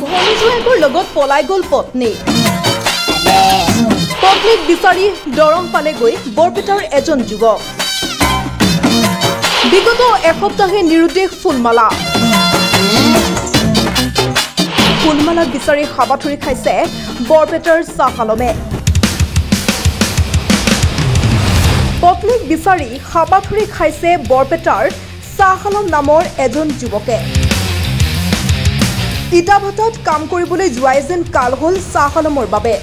ভনীজোৱাকৰ লগত পলাই গ'ল পত্নী। পত্নীক বিচাৰি দৰং পালেগৈ বৰপেটাৰ এজন যুৱক। বিগত এসপ্তাহে নিৰুদ্দেশ ফুলমালা। ফুলমালাক বিচাৰি হাবাথুৰি খাইছে বৰপেটাৰ চাহ আলমে। পত্নীক বিচাৰি হাবাথুৰি খাইছে বৰপেটাৰ চাহ আলম নামৰ এজন যুৱকে। ইটাভাটাত কাম কৰিবলৈ যোৱাই যেন কাল হ'ল চাহ আলমৰ বাবে।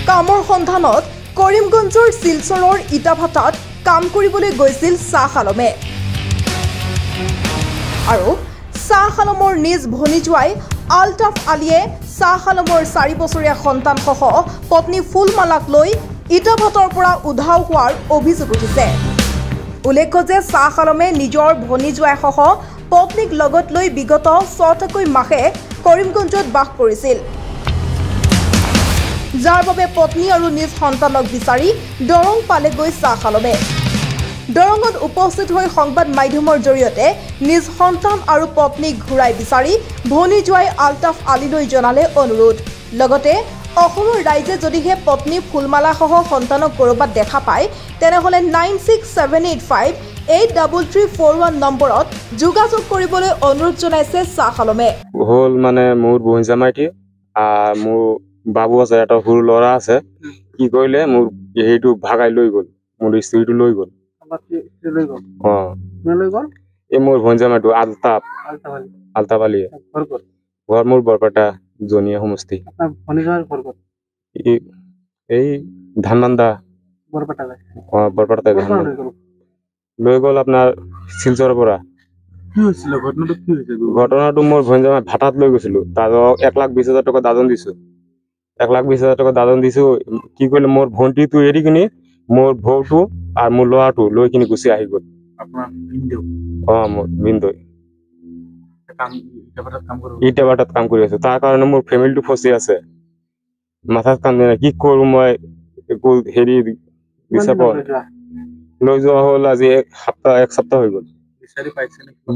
কামৰ সন্ধানত কৰিমগঞ্জৰ শিলচৰৰ ইটাভাটাত কাম কৰিবলৈ গৈছিল চাহ আলমে। আৰু চাহ আলমৰ নিজ ভনীজোৱাই আলতাফ আলীয়ে চাহ আলমৰ 4 বছৰীয়া সন্তানসহ পত্নী ফুলমালাক লৈ ইটাভাটাৰ পৰা উধাও হোৱাৰ অভিযোগ উঠিছে। উল্লেখ্য যে চাহ আলমে নিজৰ ভনীজোৱাইসহ পত্নীক লগত লৈ বিগত 6 মাহে কৰিমগঞ্জত বাস কৰিছিল, যাৰ বাবে পত্নী আৰু নিজ সন্তানক বিচাৰি দৰং পালেগৈ চাহ আলমে। দৰঙত উপস্থিত হৈ সংবাদ মাধ্যমৰ জৰিয়তে নিজ সন্তান আৰু পত্নীক ঘূৰাই বিচাৰি ভনীজোৱাই আলতাফ আলীলৈ জনালে অনুৰোধ। লগতে অসমৰ ৰাইজে যদিহে পত্নী ফুলমালাসহ সন্তানক ক'ৰবাত দেখা পায় তেনেহ'লে 9678583341 নম্বৰত যোগাযোগ কৰিবলৈ অনুৰোধ জনাইছে চাহ আলমে। হ'ল মানে মোৰ বহিজামাইটি মোৰ বাবু আছে, এটা সৰু ল'ৰা আছে। কি কৰিলে মোৰ সেইটো ভাগাই লৈ গ'ল, মোৰ স্ত্ৰীটো লৈ গ'ল। এই মোৰ ভঞ্জামাইটো আলতাফ আলী। ঘৰ মোৰ বৰপেটা জনিয়া সমষ্টি। এই ধানবান্ধা বৰপেটা লৈ গ'ল আপোনাৰ শিলচৰৰ পৰা। ঘটনাটো মোৰ ভঞ্জামাই ভাটাত লৈ গৈছিলো, তাৰ 1,20,000 টকা দাদন দিছো। 1,20,000 টকা দাদন দিছো। কি কৰিলে মোৰ ভণ্টিটো এৰি কিনি মোৰ ভৌটো আৰু মোৰ ল'ৰাটো লৈ কিনি গুচি আহি গ'ল। মোৰ বিন্দু ইটাভাটাত কাম কৰি আছো, তাৰ কাৰণে মোৰ ফেমিলিটো ফচি আছে। মাথাত কাম দিয়া নাই, কি কৰো মই একো হেৰি লৈ যোৱা হ'ল। আজি এক সপ্তাহ হৈ গ'ল,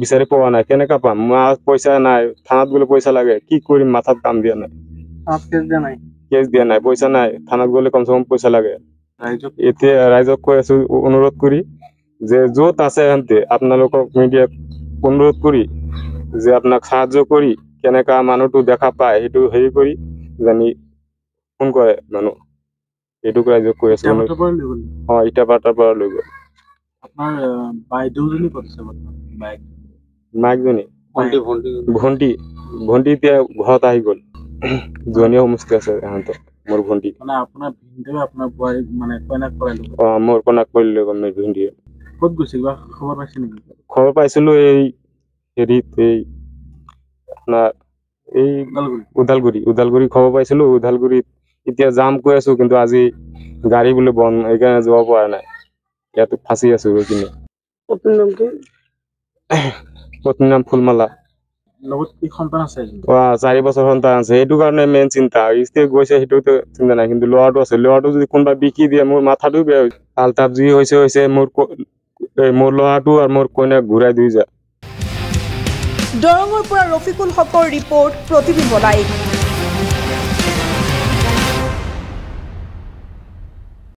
বিচাৰি পোৱা নাই। কেনেকা পাম? পইচা নাই, থানাত গ'লে পইচা লাগে। কি কৰিম? মাথাত কাম দিয়া নাই। কেছ দিয়া নাই, পইচা নাই। থানাত গ'লে কমচে কম পইচা লাগে। এতিয়া ৰাইজক কৈ আছো অনুৰোধ কৰি যে য'ত আছে সিহঁতে আপোনালোকক মিডিয়াক অনুৰোধ কৰি যে আপোনাক সাহায্য কৰি কেনেকা মানুহটো দেখা পায় সেইটো হেৰি কৰি জানি ফোন কৰে মানুহ। এইটোক ৰাইজক কৈ আছো। ইটাভাটাৰ পৰা লৈ গ'ল। মাকজনী ভণ্টি এতিয়া ঘৰত আহি গ'ল। জনীয়া সমষ্টি আছে সিহঁতৰ। মোৰ ভণ্টি মোৰ কনাক কৰি লৈ গ'ল। মোৰ ভণ্টিয়ে ক'ত গৈছিল খবৰ পাইছে নেকি? খবৰ পাইছিলো এই হেৰিত, এই আপোনাৰ এই ওদালগুৰি খবৰ পাইছিলো। ওদালগুৰিত এতিয়া যাম কৈ আছো, কিন্তু আজি গাড়ী বোলে বন্ধ, সেইকাৰণে যাব পৰা নাই। ইয়াতে ফাঁচি আছো গৈ কিনে। পত্নীৰ নাম ফুলমালা। 4 বছৰ সন্তান আছে, সেইটো কাৰণে মেইন চিন্তা। স্ত্ৰী গৈছে সেইটোতো চিন্তা নাই, কিন্তু ল'ৰাটো আছে। ল'ৰাটো যদি কোনোবা বিকি দিয়ে মোৰ মাথাটো বেয়া হৈছে। আলতাফ যি হৈছে মোৰ ল'ৰাটো আৰু মোৰ কইনাক ঘূৰাই দি যায়। দৰঙৰ পৰা ৰফিকুল হকৰ ৰিপৰ্ট, প্ৰতিবিম্ব লাইভ।